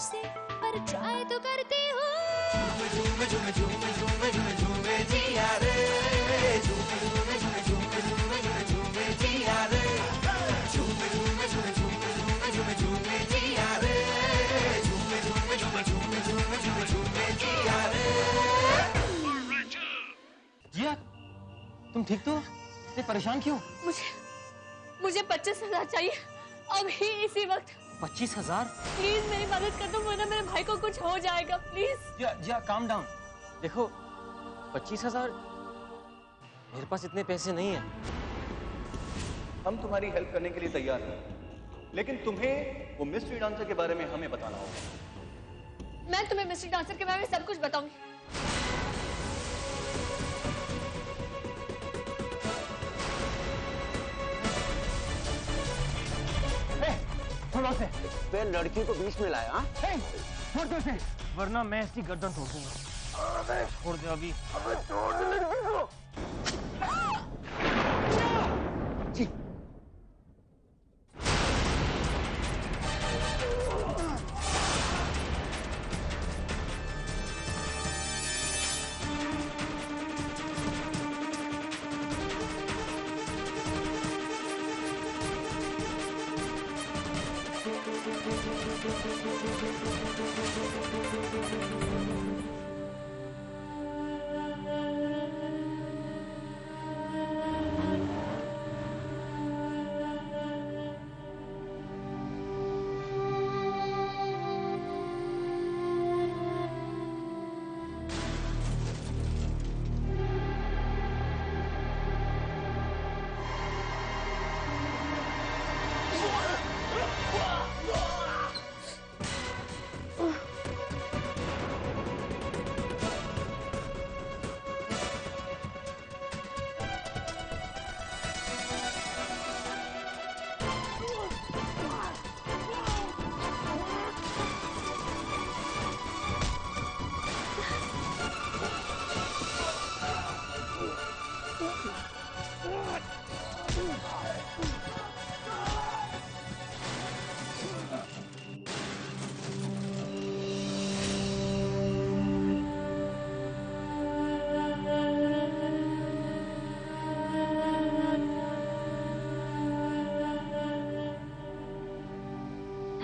मुझसे, पर ट्राई तो करती हूँ। झूमे झूमे झूमे झूमे झूमे झूमे जिया रे, झूमे झूमे झूमे झूमे झूमे झूमे झूमे जिया रे, झूमे झूमे झूमे झूमे झूमे झूमे झूमे जिया रे, झूमे झूमे झूमे झूमे झूमे झूमे झूमे जिया रे। जिया, तुम ठीक तो? इतने परेशान क्यों? मुझे 25,000 चाहिए अभी इसी वक्त। 25,000? प्लीज मेरी मदद कर दो, वरना मेरे भाई को कुछ हो जाएगा। Please Jiya calm down. देखो 25,000 मेरे पास इतने पैसे नहीं है। हम तुम्हारी हेल्प करने के लिए तैयार हैं, लेकिन तुम्हें वो मिस्ट्री डांसर के बारे में हमें बताना होगा। मैं तुम्हें मिस्ट्री डांसर के बारे में सब कुछ बताऊंगी। थोड़ा से वे लड़की को बीच में लाया। छोड़ से, वरना मैं इसकी गर्दन तोड़ दूंगा। छोड़ दे अभी। छोड़ दे लड़की को। जी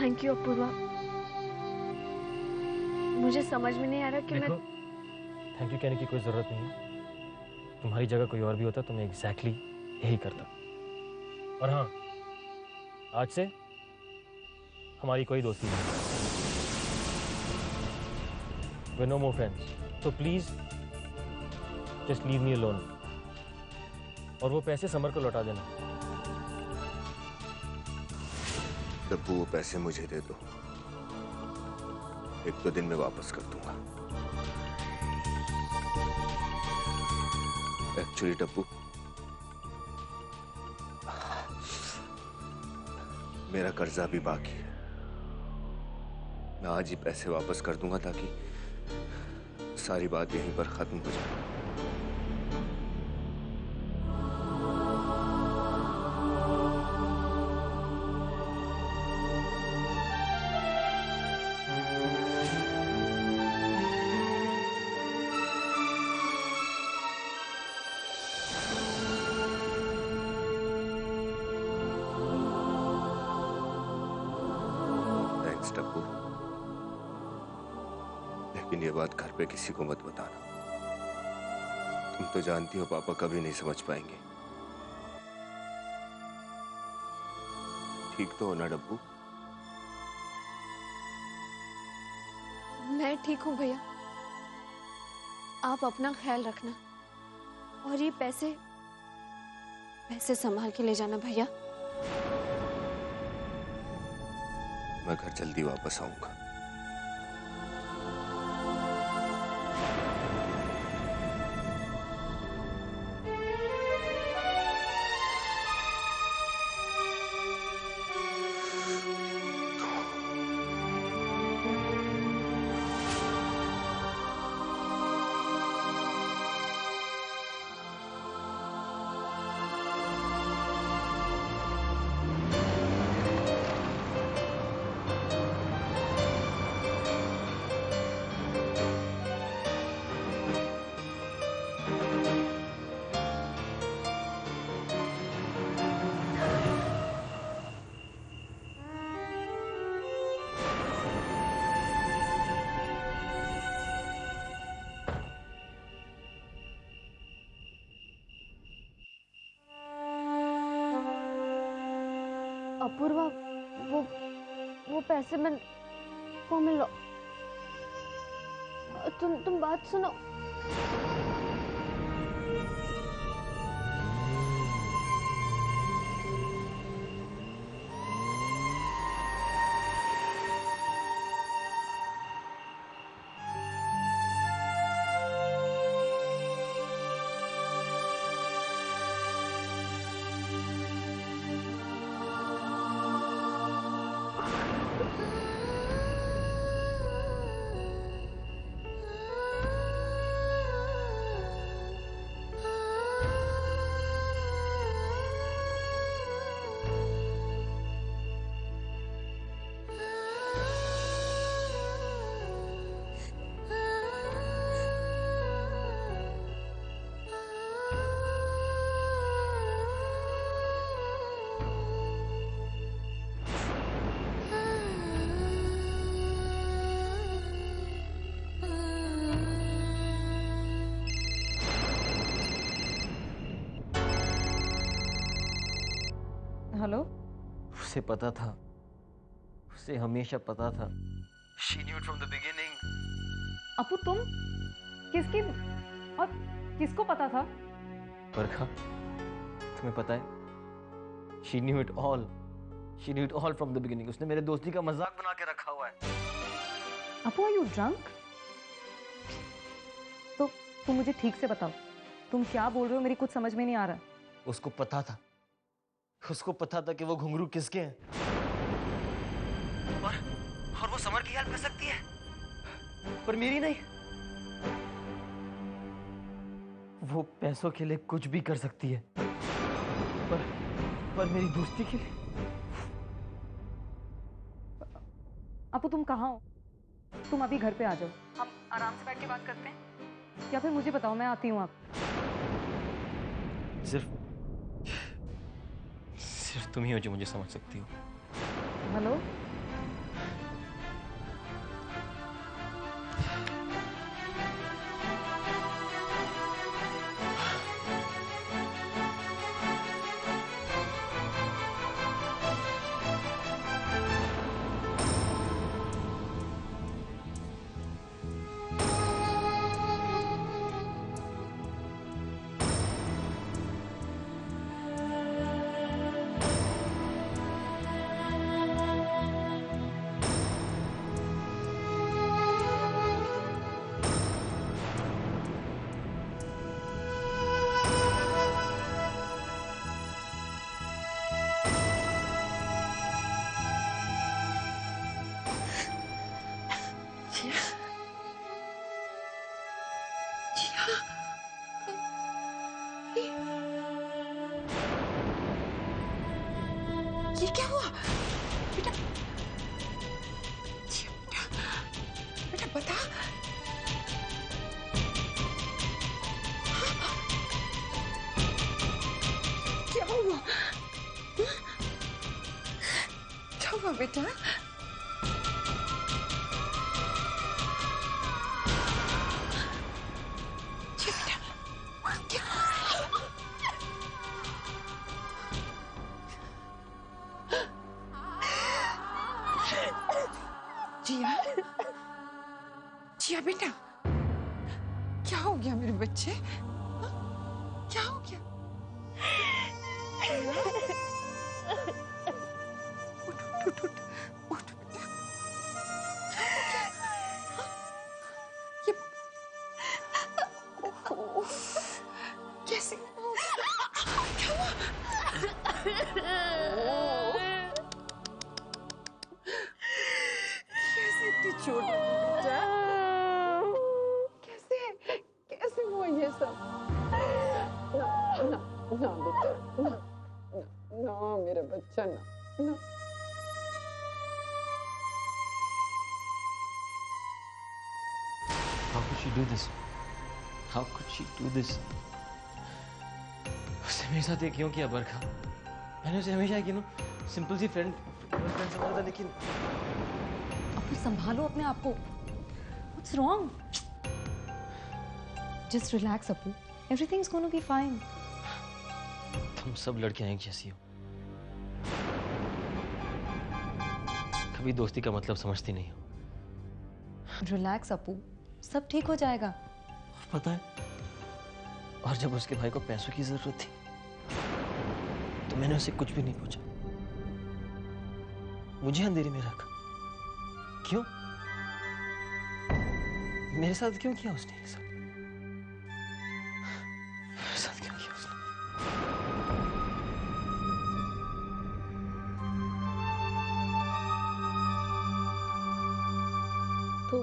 थैंक यू अपूर्वा। मुझे समझ में नहीं आ रहा कि मैं थैंक यू कहने की कोई जरूरत नहीं है। तुम्हारी जगह कोई और भी होता तो मैं एग्जैक्टली यही करता। और हाँ, आज से हमारी कोई दोस्ती नहीं। We're no more friends. So please just leave me alone. और वो पैसे समर को लौटा देना। डब्बू, वो पैसे मुझे दे दो, 1-2 दिन में वापस कर दूंगा। एक्चुअली डब्बू, मेरा कर्जा भी बाकी है। मैं आज ही पैसे वापस कर दूंगा ताकि सारी बात यहीं पर खत्म हो जाए। थैंक्स डब्बू, लेकिन ये बात घर पे किसी को मत बताना। तुम तो जानती हो पापा कभी नहीं समझ पाएंगे। ठीक तो हो ना डब्बू? मैं ठीक हूँ भैया, आप अपना ख्याल रखना और ये पैसे संभाल के ले जाना भैया। मैं घर जल्दी वापस आऊंगा। अपूर्वा, वो पैसे मैं वो मिलो। तुम बात सुनो। हेलो। उसे पता था, उसे हमेशा पता था। She knew it from the beginning. अपू तुम किसकी और किसको पता था? बरखा, तुम्हें पता है? She knew it all. She knew it all from the beginning. उसने मेरे दोस्ती का मजाक बना के रखा हुआ है। अपू आर यू ड्रंक? तो तुम मुझे ठीक से बताओ, तुम क्या बोल रहे हो? मेरी कुछ समझ में नहीं आ रहा। उसको पता था, उसको पता था कि वो घुंघरू किसके हैं, और वो समर की हेल्प कर सकती है, पर मेरी नहीं। वो पैसों के लिए कुछ भी कर सकती है, पर मेरी दोस्ती के लिए। अपू तुम कहाँ हो? तुम अभी घर पे आ जाओ, हम आराम से बैठ के बात करते हैं, या फिर मुझे बताओ, मैं आती हूँ। आप सिर्फ तुम ही हो जो मुझे समझ सकती हो। हेलो। ये क्या हुआ बेटा? बेटा बता। क्या हुआ? क्या हुआ बेटा? जिया, जिया बेटा, क्या हो गया मेरे बच्चे? क्या हो गया? उठ उठ उठ उठ बेटा। ये ओहो, कैसे? क्या हुआ? इतनी चोट लगी बेटा? कैसे कैसे हुआ ये सब? ना ना ना बेटा, ना ना, ना मेरा बच्चा, ना ना। How could she do this? How could she do this? उसने मेरे साथ ये क्यों किया बरखा? मैंने उसे हमेशा सिंपल सी फ्रेंड समझा था, लेकिन संभालो अपने आप को। What's wrong? Just relax, Appu. Everything's gonna be fine. तुम सब लड़कियां एक जैसी हो। कभी दोस्ती का मतलब समझती नहीं हो। रिलैक्स अपू, सब ठीक हो जाएगा। पता है, और जब उसके भाई को पैसों की जरूरत थी तो मैंने उसे कुछ भी नहीं पूछा, मुझे अंधेरे में रखा। क्यों? मेरे साथ क्यों किया उसने ये सब? मेरे साथ क्यों किया उसने? तो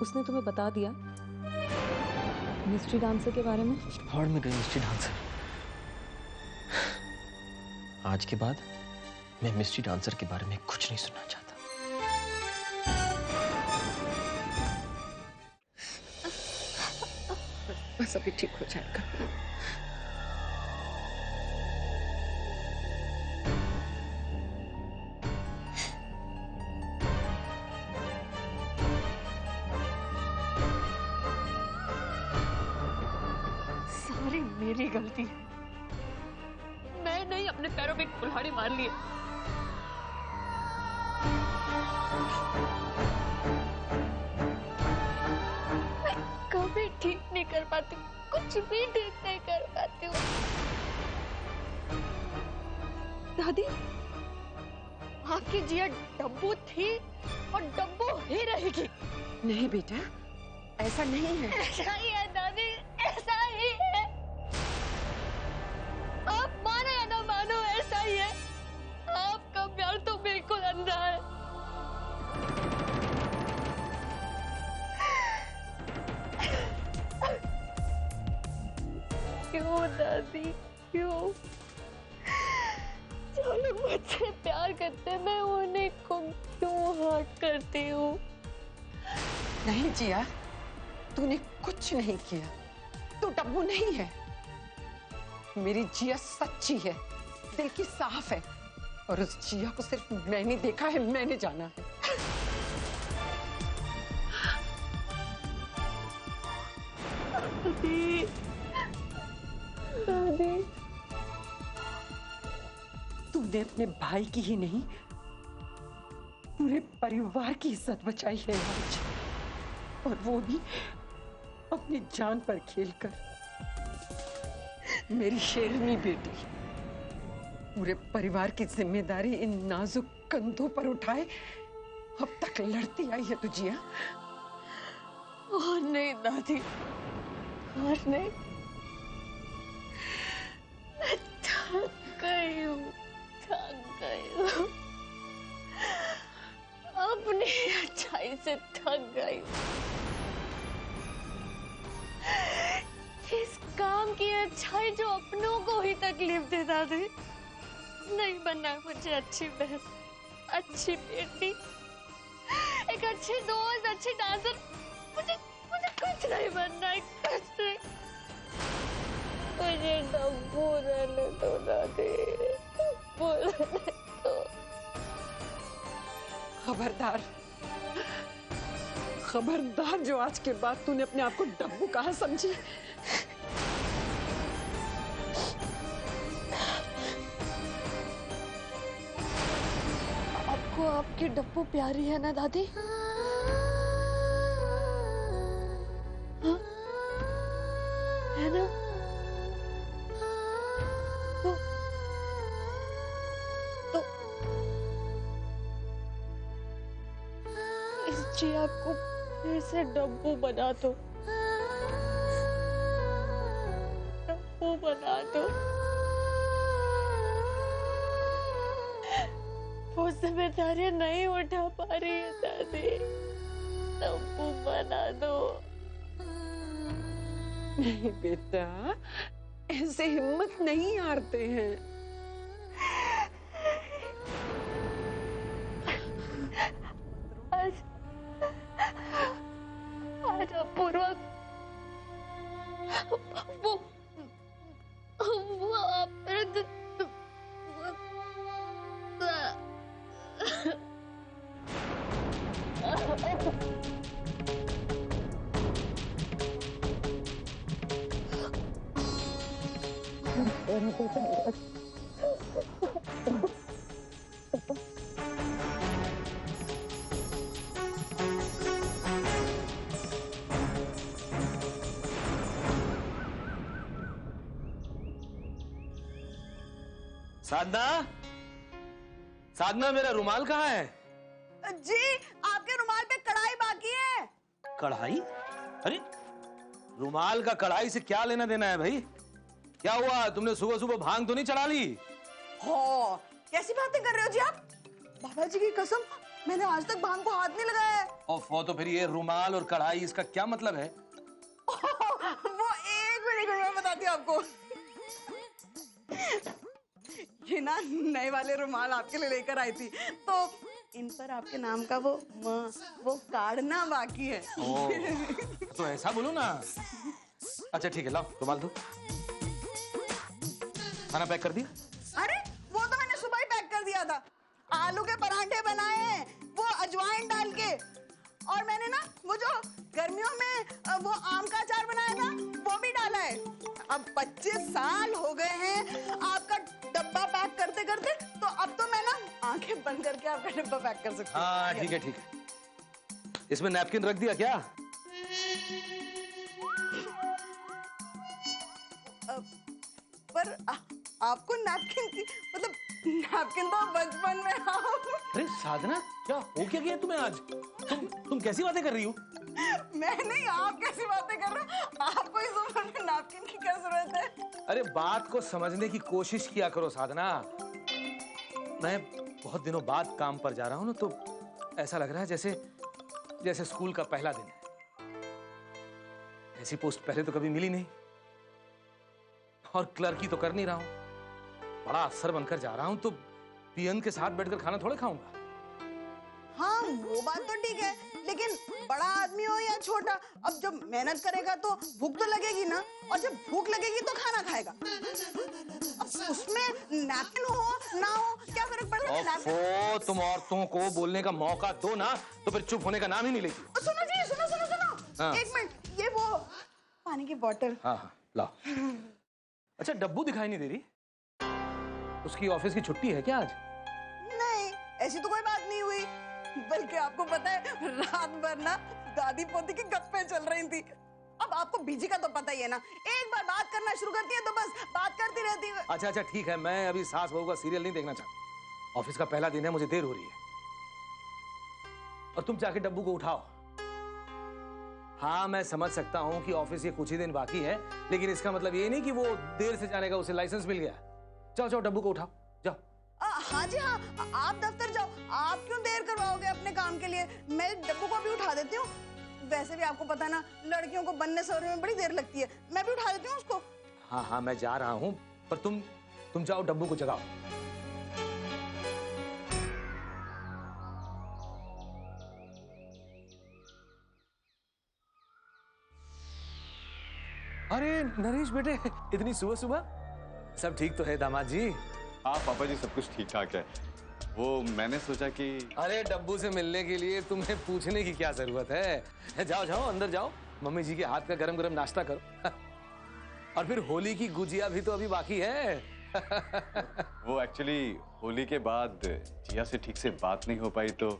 उसने तुम्हें बता दिया मिस्ट्री डांसर के बारे में? भाड़ में गई मिस्ट्री डांसर। आज के बाद मैं मिस्ट्री डांसर के बारे में कुछ नहीं सुनना चाहता। बस अभी ठीक हो जाएगा। सारी मेरी गलती है। मैं नहीं अपने पैरों में कुल्हाड़ी मार ली है। मैं कभी ठीक नहीं कर पाती हूँ, कुछ भी ठीक नहीं कर पाती हूँ। दादी, आपकी जिया डब्बू थी और डब्बू ही रहेगी। नहीं बेटा, ऐसा नहीं है। ऐसा ही है दादी, ऐसा ही है। आप मानो या ना मानो, ऐसा ही है। आपका प्यार तो बिल्कुल अंधा है। क्यों दादी, क्यों? जो लोग मुझसे प्यार करते हैं, मैं उन्हें को क्यों हर्ट करती हूँ? नहीं जिया, तूने कुछ नहीं किया। तू डब्बू नहीं है। मेरी जिया सच्ची है, दिल की साफ है, और उस जिया को सिर्फ मैंने देखा है, मैंने जाना है। दादी, दादी, तूने अपने भाई की ही नहीं, पूरे परिवार की इज्जत बचाई है आज, और वो भी अपनी जान पर खेलकर। मेरी शेरनी बेटी पूरे परिवार की जिम्मेदारी इन नाजुक कंधों पर उठाए अब तक लड़ती आई है तू जिया। और नहीं दादी, और नहीं। मैं थक गई हूँ, थक गई हूँ। अपनी अच्छाई से थक गई हूँ। किस काम की अच्छाई जो अपनों को ही तकलीफ दे दादी। नहीं बनना है मुझे अच्छी बहन, अच्छी बेटी, एक अच्छी दोस्त, अच्छी डांसर। मुझे मुझे कुछ नहीं बनना है, कुछ नहीं। मुझे डब्बू रहने दो दादी, डब्बू रहने दो। खबरदार, खबरदार, जो आज के बाद तूने अपने आप को डब्बू कहा समझी। आपको आपकी डब्बू प्यारी है ना दादी? हाँ? है ना? तो इस जिया को फिर से डब्बू बना दो, डब्बू बना दो। वो जिम्मेदारियां नहीं उठा पा रही है दादी, डब्बू बना दो। नहीं बेटा, ऐसे हिम्मत नहीं हारते हैं। आज अपूर्वा वो आप साधना, साधना मेरा रुमाल कहाँ है? जी आपके रुमाल पे कढ़ाई बाकी है। कढ़ाई? अरे रुमाल का कढ़ाई से क्या लेना देना है भाई? क्या हुआ, तुमने सुबह सुबह भांग तो नहीं चढ़ा ली? हो, कैसी बातें कर रहे हो जी आप? बाबा जी की कसम, मैंने आज तक भांग को हाथ नहीं लगाया है। ओफो, तो फिर ये रुमाल और कढ़ाई इसका क्या मतलब है? वो एक मिनट मैं बताती हूँ आपको। ये ना नए वाले रुमाल आपके लिए लेकर आई थी, तो इन पर आपके नाम का वो काढ़ना बाकी है। तो ऐसा बोलो ना। अच्छा ठीक है, लाओ रुमाल दो। खाना पैक कर दिया? अरे वो तो मैंने सुबह ही पैक कर दिया था। आलू के परांठे बनाए हैं, वो अजवाइन डाल के, और मैंने ना वो जो गर्मियों में वो आम का अचार बनाया था वो भी डाला है। अब 25 साल हो गए हैं आपका डब्बा पैक करते करते, तो अब तो मैं ना आंखें बंद करके आपका डब्बा पैक कर सकती हूँ। हाँ ठीक है ठीक है। इसमें नैपकिन रख दिया क्या? पर आपको नैपकिन की मतलब नैपकिन तो बचपन में अरे साधना, क्या हो क्या गया तुम्हें आज? तुम कैसी बातें कर रही हो? मैं नहीं, आप कैसी बातें कर रहे हो? आपको इस उम्र में नैपकिन की क्या जरूरत है? अरे बात को समझने की कोशिश किया करो साधना। मैं बहुत दिनों बाद काम पर जा रहा हूं ना, तो ऐसा लग रहा है जैसे स्कूल का पहला दिन है। ऐसी पोस्ट पहले तो कभी मिली नहीं, और क्लर्की तो कर नहीं रहा हूं। बड़ा अफसर बनकर जा रहा हूं, तो पियन के साथ बैठकर खाना थोड़े खाऊंगा। हाँ वो बात तो ठीक है, लेकिन बड़ा आदमी हो या छोटा, अब जब मेहनत करेगा तो भूख तो लगेगी ना, और जब भूख लगेगी तो खाना खाएगा। अब उसमें नैपकिन हो ना हो क्या फर्क पड़ता है? ओफो, तुम औरतों को बोलने का मौका दो ना, तो फिर चुप होने का नाम ही नहीं लेती। सुनो जी, सुनो सुनो सुनो। हाँ। एक मिनट, ये वो पानी की बोतल। हाँ हाँ लाओ। अच्छा डब्बू दिखाई नहीं दे रही? उसकी ऑफिस की छुट्टी है क्या आज? नहीं, ऐसी तो कोई बात नहीं हुई, बल्कि आपको पता है रात भर ना दादी पोती की गप्पे चल रही थी। अब आपको बीजी का तो पता ही है ना, एक बार बात करना शुरू करती है तो बस बात करती रहती है। अच्छा अच्छा ठीक है, मैं अभी सास बहू का सीरियल नहीं देखना चाहता। ऑफिस का पहला दिन है, मुझे देर हो रही है। और तुम जाके डब्बू को उठाओ। हाँ मैं समझ सकता हूँ कि ऑफिस ये कुछ ही दिन बाकी है, लेकिन इसका मतलब ये नहीं कि वो देर से जाने का उसे लाइसेंस मिल गया। जाओ जाओ डब्बू को उठाओ, जाओ। हाँ जी हाँ, आप दफ्तर जाओ। आप क्यों देर करवाओगे अपने काम के लिए? मैं डब्बू को भी उठा देती हूँ। वैसे भी आपको पता ना, लड़कियों को बनने सवरने में बड़ी देर लगती है। मैं भी उठा देती हूँ उसको। हाँ हाँ मैं जा रहा हूँ, पर तुम जाओ डब्बू को जगाओ। अरे नरेश बेटे, इतनी सुबह सुबह? सब ठीक तो है दामाद जी? हाँ पापा जी, सब कुछ ठीक ठाक है। वो मैंने सोचा कि अरे डब्बू से मिलने के लिए तुम्हें पूछने की क्या जरूरत है? जाओ जाओ अंदर जाओ, मम्मी जी के हाथ का गरम गरम नाश्ता करो। और फिर होली की गुजिया भी तो अभी बाकी है। वो एक्चुअली होली के बाद जिया से ठीक से बात नहीं हो पाई, तो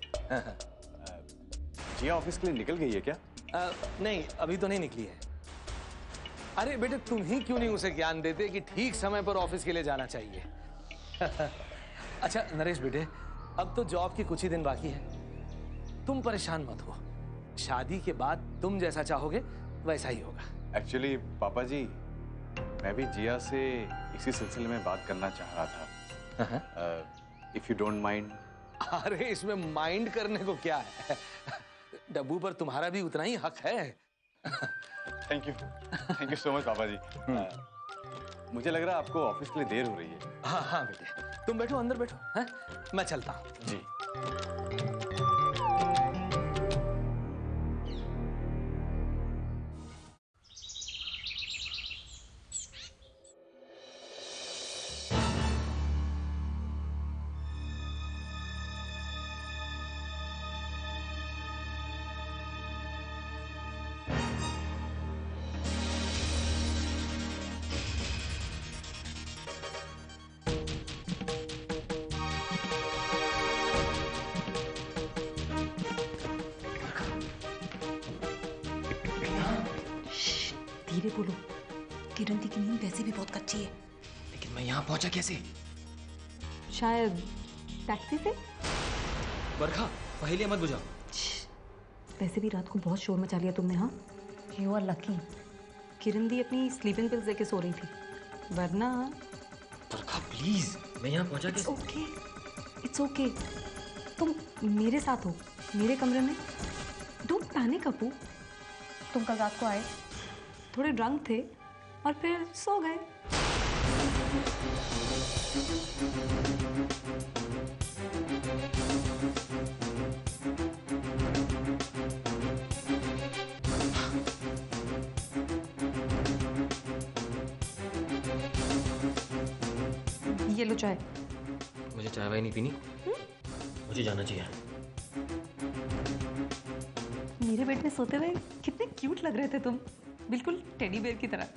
जिया ऑफिस के लिए निकल गई है क्या? नहीं अभी तो नहीं निकली है। अरे बेटे तुम ही क्यों नहीं उसे ज्ञान देते कि ठीक समय पर ऑफिस के लिए जाना चाहिए। अच्छा नरेश बेटे, अब तो जॉब के कुछ ही दिन बाकी है, तुम परेशान मत हो। शादी के बाद तुम जैसा चाहोगे वैसा ही होगा। एक्चुअली पापा जी, मैं भी जिया से इसी सिलसिले में बात करना चाह रहा था, इफ यू डोंट माइंड। अरे इसमें माइंड करने को क्या है, डब्बू पर तुम्हारा भी उतना ही हक है। थैंक यू सो मच पापा जी। मुझे लग रहा है आपको ऑफिस के लिए देर हो रही है। हाँ हाँ बेटे, तुम बैठो अंदर बैठो, हैं? मैं चलता हूँ जी। धीरे बोलो, किरण की नींद वैसे भी बहुत कच्ची है। लेकिन मैं यहाँ पहुंचा कैसे? शायद टैक्सी से। बरखा पहेली मत बुझाओ। वैसे भी रात को बहुत शोर मचा लिया तुमने। हाँ, यू आर लकी। किरण दी अपनी स्लीपिंग पिल्स लेके सो रही थी, वरना। बरखा प्लीज, मैं यहाँ पहुँचा के। It's okay. तुम मेरे साथ हो, मेरे कमरे में। डोंट पैनिक अपू। तुम कल रात को आए, थोड़े ड्रंक थे और फिर सो गए। ये लो चाय। मुझे चाय वाय नहीं पीनी। मुझे जाना चाहिए। मेरे बेड में सोते हुए कितने क्यूट लग रहे थे तुम, बिल्कुल टेडी बेयर की तरह।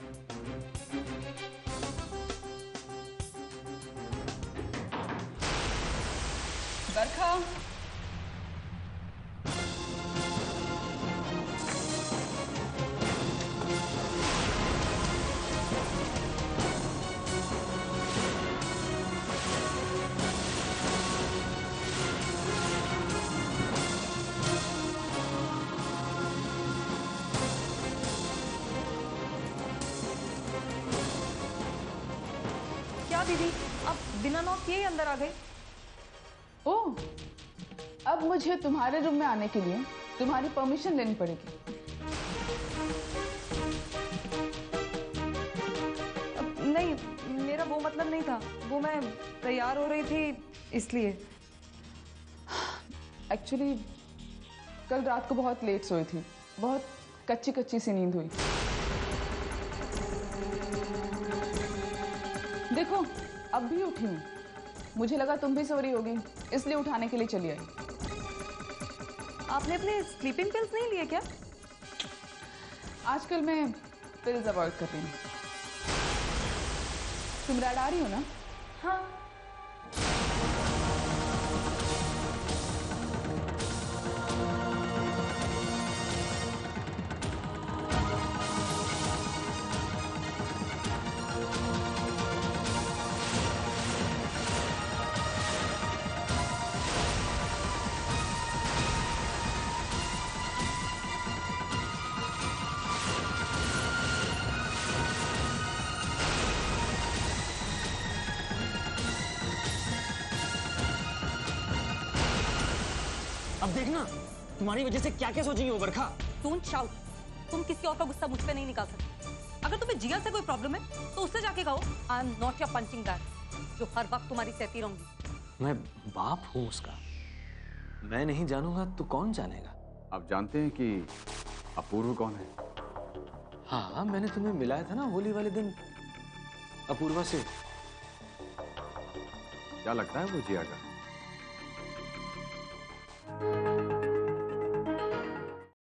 बरखा, क्या दीदी, अब बिना नॉक किए ही अंदर आ गए? ओह, अब मुझे तुम्हारे रूम में आने के लिए तुम्हारी परमिशन लेनी पड़ेगी। नहीं, मेरा वो मतलब नहीं था। वो मैं तैयार हो रही थी इसलिए। एक्चुअली कल रात को बहुत लेट सोई थी, बहुत कच्ची कच्ची सी नींद हुई। देखो, अब भी उठी हूँ। मुझे लगा तुम भी सो रही होगी, इसलिए उठाने के लिए चली आई। आपने अपने स्लीपिंग पिल्स नहीं लिए क्या? आजकल मैं पिल्स अवॉइड कर रही हूँ। तुम रैड आ रही हो ना? हाँ। अब देखना, तुम्हारी वजह से क्या क्या सोचेंगे वो बरखा। Don't shout. तुम किसी और का गुस्सा मुझ पे नहीं निकाल सकते। अगर तुम्हें जिया से कोई प्रॉब्लम है तो उससे जाके कहो, I am not your punching bag, जो हर वक्त तुम्हारी सहती रहूंगी। मैं बाप हूँ उसका, मैं नहीं जानूंगा तो कौन जानेगा। आप जानते हैं कि अपूर्व कौन है? हाँ, मैंने तुम्हें मिलाया था ना होली वाले दिन अपूर्वा से। क्या लगता है वो जिया का?